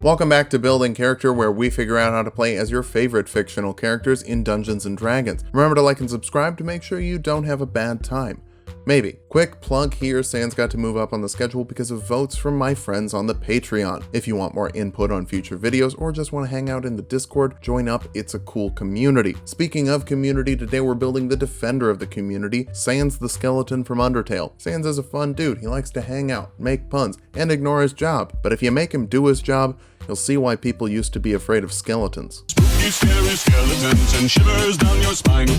Welcome back to Building Character, where we figure out how to play as your favorite fictional characters in Dungeons & Dragons. Remember to like and subscribe to make sure you don't have a bad time. Maybe. Quick plug here, Sans got to move up on the schedule because of votes from my friends on the Patreon. If you want more input on future videos or just want to hang out in the Discord, join up, it's a cool community. Speaking of community, today we're building the defender of the community, Sans the skeleton from Undertale. Sans is a fun dude, he likes to hang out, make puns, and ignore his job. But if you make him do his job, you'll see why people used to be afraid of skeletons. Spooky, scary skeletons and shivers down your spine.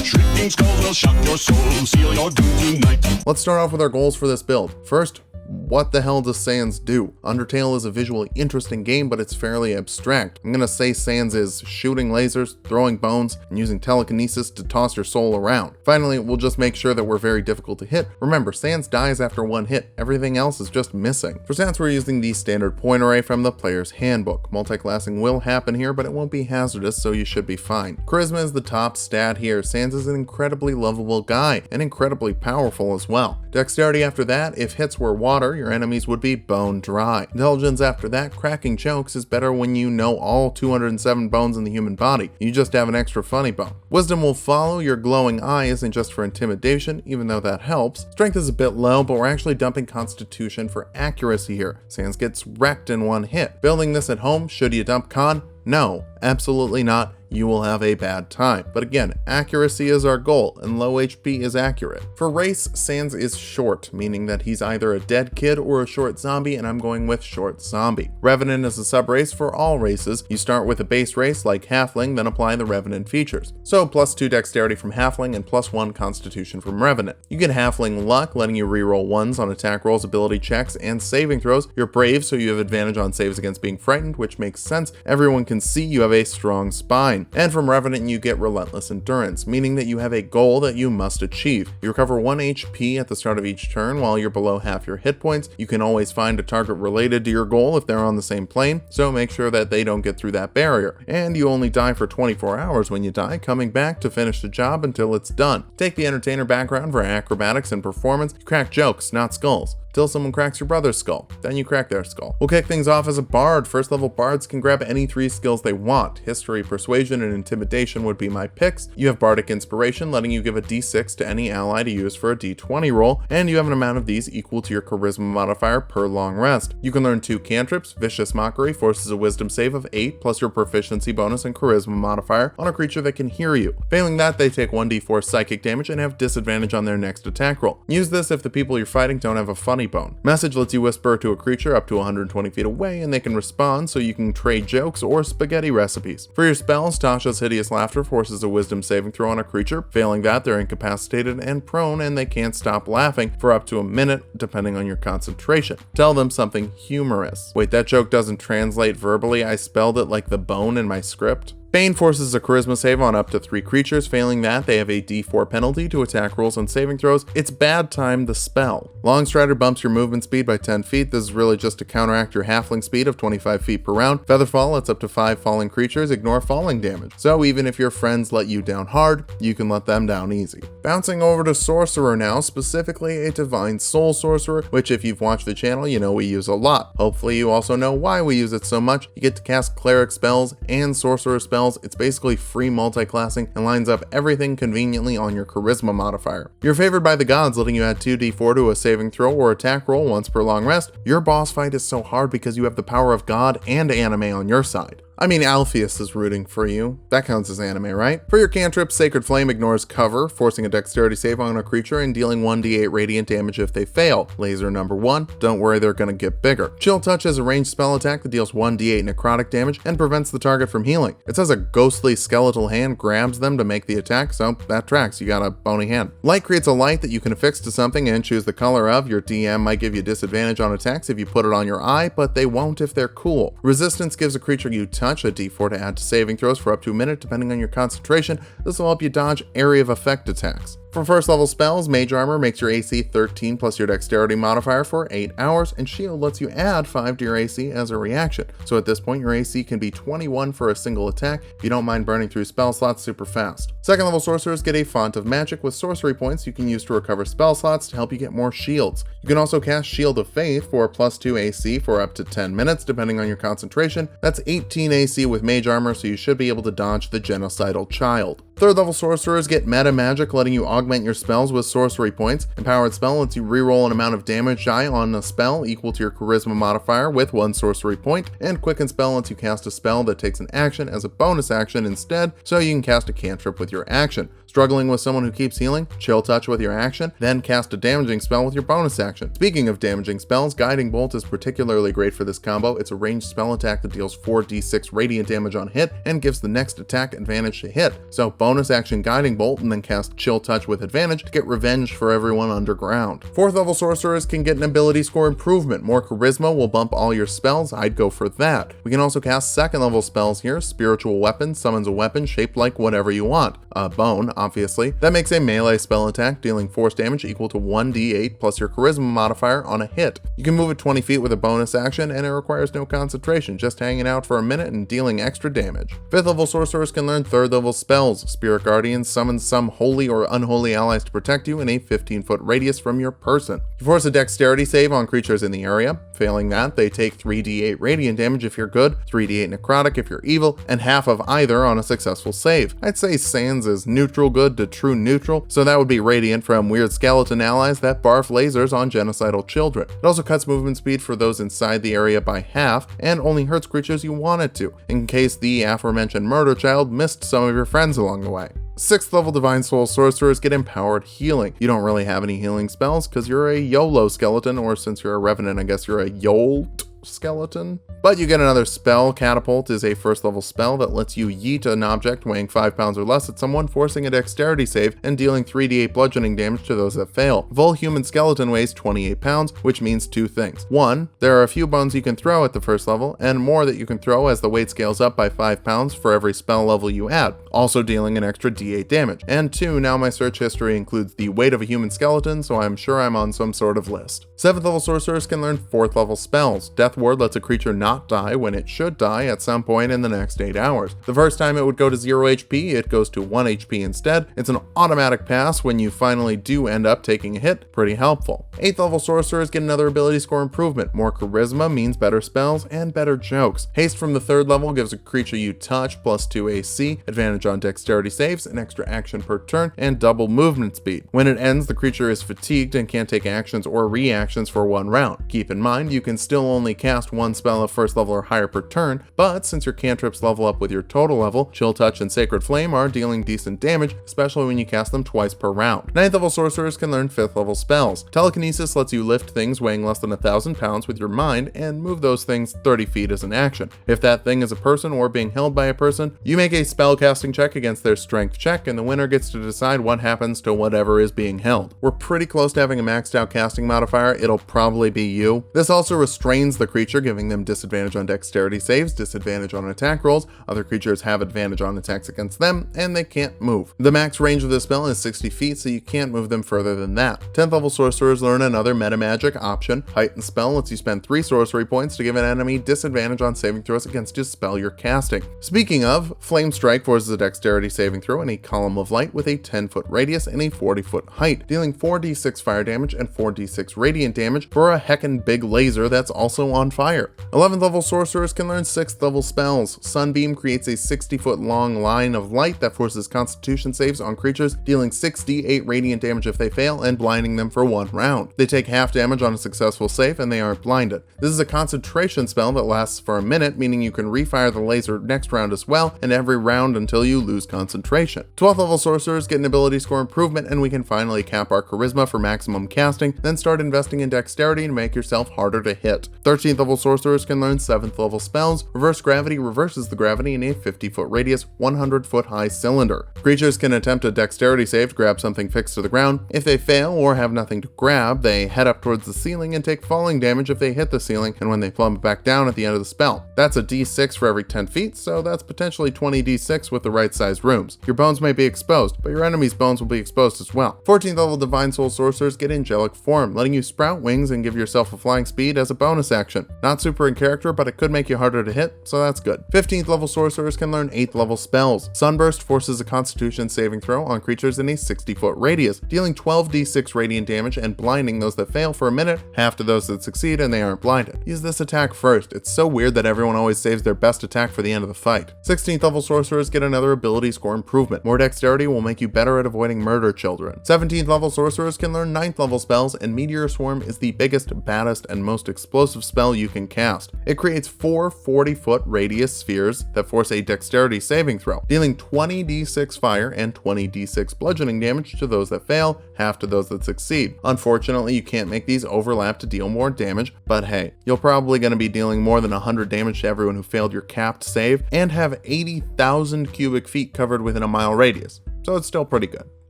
Shrieking skulls will shock your soul, seal your doom tonight. Let's start off with our goals for this build. First, what the hell does Sans do? Undertale is a visually interesting game, but it's fairly abstract. I'm gonna say Sans is shooting lasers, throwing bones, and using telekinesis to toss your soul around. Finally, we'll just make sure that we're very difficult to hit. Remember, Sans dies after one hit. Everything else is just missing. For Sans, we're using the standard point array from the player's handbook. Multiclassing will happen here, but it won't be hazardous, so you should be fine. Charisma is the top stat here. Sans is an incredibly lovable guy, and incredibly powerful as well. Dexterity after that, if hits were water, your enemies would be bone dry. Intelligence after that, cracking jokes is better when you know all 207 bones in the human body. You just have an extra funny bone. Wisdom will follow. Your glowing eye isn't just for intimidation, even though that helps. Strength is a bit low, but we're actually dumping Constitution for accuracy here. Sans gets wrecked in one hit. Building this at home, should you dump Con? No, absolutely not. You will have a bad time. But again, accuracy is our goal, and low HP is accurate. For race, Sans is short, meaning that he's either a dead kid or a short zombie, and I'm going with short zombie. Revenant is a sub-race for all races. You start with a base race like Halfling, then apply the Revenant features. So +2 Dexterity from Halfling and +1 Constitution from Revenant. You get Halfling Luck, letting you reroll 1s on attack rolls, ability checks, and saving throws. You're brave, so you have advantage on saves against being frightened, which makes sense. Everyone can see you have a strong spine. And from Revenant you get Relentless Endurance, meaning that you have a goal that you must achieve. You recover 1 HP at the start of each turn while you're below half your hit points. You can always find a target related to your goal if they're on the same plane, so make sure that they don't get through that barrier. And you only die for 24 hours when you die, coming back to finish the job until it's done. Take the Entertainer background for acrobatics and performance. You crack jokes, not skulls. Till someone cracks your brother's skull, then you crack their skull. We'll kick things off as a bard. First level bards can grab any 3 skills they want. History, persuasion, and intimidation would be my picks. You have bardic inspiration, letting you give a d6 to any ally to use for a d20 roll, and you have an amount of these equal to your charisma modifier per long rest. You can learn 2 cantrips. Vicious Mockery forces a wisdom save of 8 plus your proficiency bonus and charisma modifier on a creature that can hear you. Failing that, they take 1d4 psychic damage and have disadvantage on their next attack roll. Use this if the people you're fighting don't have a funny bone. Message lets you whisper to a creature up to 120 feet away and they can respond, so you can trade jokes or spaghetti recipes. For your spells, Tasha's Hideous Laughter forces a wisdom saving throw on a creature. Failing that, they're incapacitated and prone and they can't stop laughing for up to a minute depending on your concentration. Tell them something humorous. Wait, that joke doesn't translate verbally. I spelled it like the bone in my script. Bane forces a charisma save on up to 3 creatures. Failing that, they have a d4 penalty to attack rolls and saving throws. It's bad time the spell. Longstrider bumps your movement speed by 10 feet. This is really just to counteract your halfling speed of 25 feet per round. Featherfall lets up to 5 falling creatures ignore falling damage. So even if your friends let you down hard, you can let them down easy. Bouncing over to Sorcerer now, specifically a Divine Soul Sorcerer, which if you've watched the channel, you know we use a lot. Hopefully you also know why we use it so much. You get to cast Cleric spells and Sorcerer spells. It's basically free multi-classing and lines up everything conveniently on your charisma modifier. You're favored by the gods, letting you add 2d4 to a saving throw or attack roll once per long rest. Your boss fight is so hard because you have the power of God and anime on your side. I mean, Alpheus is rooting for you. That counts as anime, right? For your cantrip, Sacred Flame ignores cover, forcing a dexterity save on a creature and dealing 1d8 radiant damage if they fail. Laser number 1, don't worry, they're gonna get bigger. Chill Touch is a ranged spell attack that deals 1d8 necrotic damage and prevents the target from healing. It says a ghostly skeletal hand grabs them to make the attack, so that tracks, you got a bony hand. Light creates a light that you can affix to something and choose the color of. Your DM might give you disadvantage on attacks if you put it on your eye, but they won't if they're cool. Resistance gives a creature you touch a d4 to add to saving throws for up to a minute depending on your concentration. This will help you dodge area of effect attacks. For first level spells, Mage Armor makes your AC 13 plus your Dexterity modifier for 8 hours, and Shield lets you add 5 to your AC as a reaction. So at this point, your AC can be 21 for a single attack if you don't mind burning through spell slots super fast. Second level sorcerers get a Font of Magic with sorcery points you can use to recover spell slots to help you get more shields. You can also cast Shield of Faith for +2 AC for up to 10 minutes depending on your concentration. That's 18 AC with Mage Armor, so you should be able to dodge the Genocidal Child. Third level sorcerers get Meta Magic, letting you augment your spells with sorcery points. Empowered Spell lets you reroll an amount of damage die on a spell equal to your charisma modifier with 1 sorcery point, and Quicken Spell lets you cast a spell that takes an action as a bonus action instead, so you can cast a cantrip with your action. Struggling with someone who keeps healing? Chill Touch with your action, then cast a damaging spell with your bonus action. Speaking of damaging spells, Guiding Bolt is particularly great for this combo. It's a ranged spell attack that deals 4d6 radiant damage on hit and gives the next attack advantage to hit. So bonus action Guiding Bolt and then cast Chill Touch with advantage to get revenge for everyone underground. Fourth level sorcerers can get an ability score improvement. More charisma will bump all your spells. I'd go for that. We can also cast second level spells here. Spiritual Weapon summons a weapon shaped like whatever you want. A bone, obviously. That makes a melee spell attack dealing force damage equal to 1d8 plus your charisma modifier on a hit. You can move it 20 feet with a bonus action, and it requires no concentration, just hanging out for a minute and dealing extra damage. Fifth level sorcerers can learn third level spells. Spirit Guardian summons some holy or unholy allies to protect you in a 15-foot radius from your person. You force a dexterity save on creatures in the area. Failing that, they take 3d8 radiant damage if you're good, 3d8 necrotic if you're evil, and half of either on a successful save. I'd say Sans is neutral good to true neutral, so that would be radiant from weird skeleton allies that barf lasers on genocidal children. It also cuts movement speed for those inside the area by half, and only hurts creatures you want it to, in case the aforementioned murder child missed some of your friends along the way. 6th level Divine Soul sorcerers get empowered healing. You don't really have any healing spells because you're a YOLO skeleton, or since you're a Revenant, I guess you're a YOLT skeleton. But you get another spell. Catapult is a first level spell that lets you yeet an object weighing 5 pounds or less at someone, forcing a dexterity save and dealing 3d8 bludgeoning damage to those that fail. Full human skeleton weighs 28 pounds, which means 2 things. 1, there are a few bones you can throw at the first level, and more that you can throw as the weight scales up by 5 pounds for every spell level you add, also dealing an extra d8 damage. And 2, now my search history includes the weight of a human skeleton, so I'm sure I'm on some sort of list. 7th level sorcerers can learn 4th level spells. Death Ward lets a creature not die when it should die at some point in the next 8 hours. The first time it would go to 0 HP, it goes to 1 HP instead. It's an automatic pass when you finally do end up taking a hit. Pretty helpful. 8th level sorcerers get another ability score improvement. More charisma means better spells and better jokes. Haste from the 3rd level gives a creature you touch +2 AC, advantage on dexterity saves, an extra action per turn, and double movement speed. When it ends, the creature is fatigued and can't take actions or reactions for 1 round. Keep in mind, you can still only cast 1 spell of first level or higher per turn, but since your cantrips level up with your total level, Chill Touch and Sacred Flame are dealing decent damage, especially when you cast them twice per round. 9th level sorcerers can learn 5th level spells. Telekinesis lets you lift things weighing less than 1,000 pounds with your mind and move those things 30 feet as an action. If that thing is a person or being held by a person, you make a spellcasting check against their strength check, and the winner gets to decide what happens to whatever is being held. We're pretty close to having a maxed out casting modifier. It'll probably be you. This also restrains the creature, giving them disadvantage on dexterity saves, disadvantage on attack rolls. Other creatures have advantage on attacks against them, and they can't move. The max range of this spell is 60 feet, so you can't move them further than that. 10th level sorcerers learn another meta magic option. Heightened Spell lets you spend 3 sorcery points to give an enemy disadvantage on saving throws against a spell you're casting. Speaking of, Flame Strike forces a dexterity saving throw in a column of light with a 10-foot radius and a 40-foot height, dealing 4d6 fire damage and 4d6 radiant damage for a heckin' big laser that's also on fire. 11th level sorcerers can learn 6th level spells. Sunbeam creates a 60-foot long line of light that forces constitution saves on creatures, dealing 6d8 radiant damage if they fail and blinding them for 1 round. They take half damage on a successful save and they aren't blinded. This is a concentration spell that lasts for a minute, meaning you can refire the laser next round as well, and every round until you lose concentration. 12th level sorcerers get an ability score improvement, and we can finally cap our charisma for maximum casting, then start investing in dexterity to make yourself harder to hit. 13th 13th level sorcerers can learn 7th level spells. Reverse gravity reverses the gravity in a 50-foot radius, 100-foot high cylinder. Creatures can attempt a dexterity save to grab something fixed to the ground. If they fail or have nothing to grab, they head up towards the ceiling and take falling damage if they hit the ceiling and when they plummet back down at the end of the spell. That's a d6 for every 10 feet, so that's potentially 20 d6 with the right size rooms. Your bones may be exposed, but your enemy's bones will be exposed as well. 14th level Divine Soul sorcerers get angelic form, letting you sprout wings and give yourself a flying speed as a bonus action. Not super in character, but it could make you harder to hit, so that's good. 15th level sorcerers can learn 8th level spells. Sunburst forces a constitution saving throw on creatures in a 60-foot radius, dealing 12d6 radiant damage and blinding those that fail for a minute, half to those that succeed and they aren't blinded. Use this attack first. It's so weird that everyone always saves their best attack for the end of the fight. 16th level sorcerers get another ability score improvement. More dexterity will make you better at avoiding murder children. 17th level sorcerers can learn 9th level spells, and Meteor Swarm is the biggest, baddest, and most explosive spell you can cast. It creates 4 40-foot radius spheres that force a dexterity saving throw, dealing 20d6 fire and 20d6 bludgeoning damage to those that fail, half to those that succeed. Unfortunately, you can't make these overlap to deal more damage, but hey, you're probably going to be dealing more than 100 damage to everyone who failed your capped save and have 80,000 cubic feet covered within a mile radius, so it's still pretty good.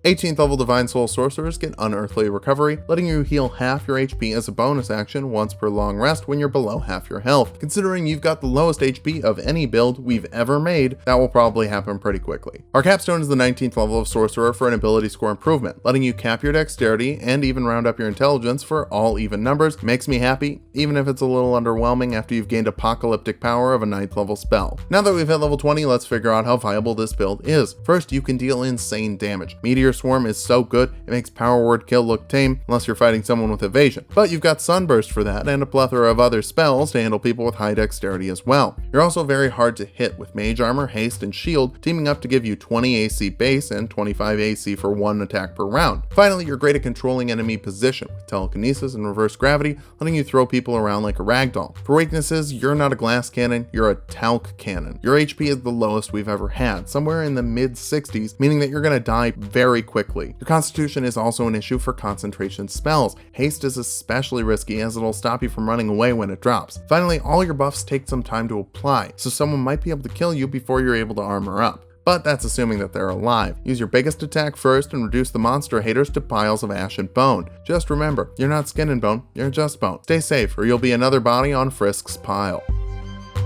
18th level Divine Soul sorcerers get Unearthly Recovery, letting you heal half your HP as a bonus action once per long rest when you're below half your health. Considering you've got the lowest HP of any build we've ever made, that will probably happen pretty quickly. Our capstone is the 19th level of Sorcerer for an ability score improvement, letting you cap your dexterity and even round up your intelligence for all even numbers. Makes me happy, even if it's a little underwhelming after you've gained apocalyptic power of a 9th level spell. Now that we've hit level 20, let's figure out how viable this build is. First, you can deal insane damage. Meteor Swarm is so good, it makes Power Word Kill look tame unless you're fighting someone with evasion. But you've got Sunburst for that and a plethora of other spells to handle people with high dexterity as well. You're also very hard to hit with Mage Armor, Haste, and Shield teaming up to give you 20 AC base and 25 AC for 1 attack per round. Finally, you're great at controlling enemy position with Telekinesis and Reverse Gravity, letting you throw people around like a ragdoll. For weaknesses, you're not a glass cannon, you're a talc cannon. Your HP is the lowest we've ever had, somewhere in the mid 60s, meaning that you're gonna die very quickly. Your constitution is also an issue for concentration spells. Haste is especially risky as it'll stop you from running away when it drops. Finally, all your buffs take some time to apply, so someone might be able to kill you before you're able to armor up. But that's assuming that they're alive. Use your biggest attack first and reduce the monster haters to piles of ash and bone. Just remember, you're not skin and bone, you're just bone. Stay safe or you'll be another body on Frisk's pile.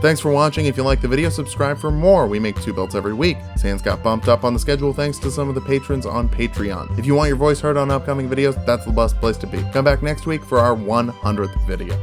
Thanks for watching. If you liked the video, subscribe for more. We make 2 builds every week. Sans got bumped up on the schedule thanks to some of the patrons on Patreon. If you want your voice heard on upcoming videos, that's the best place to be. Come back next week for our 100th video.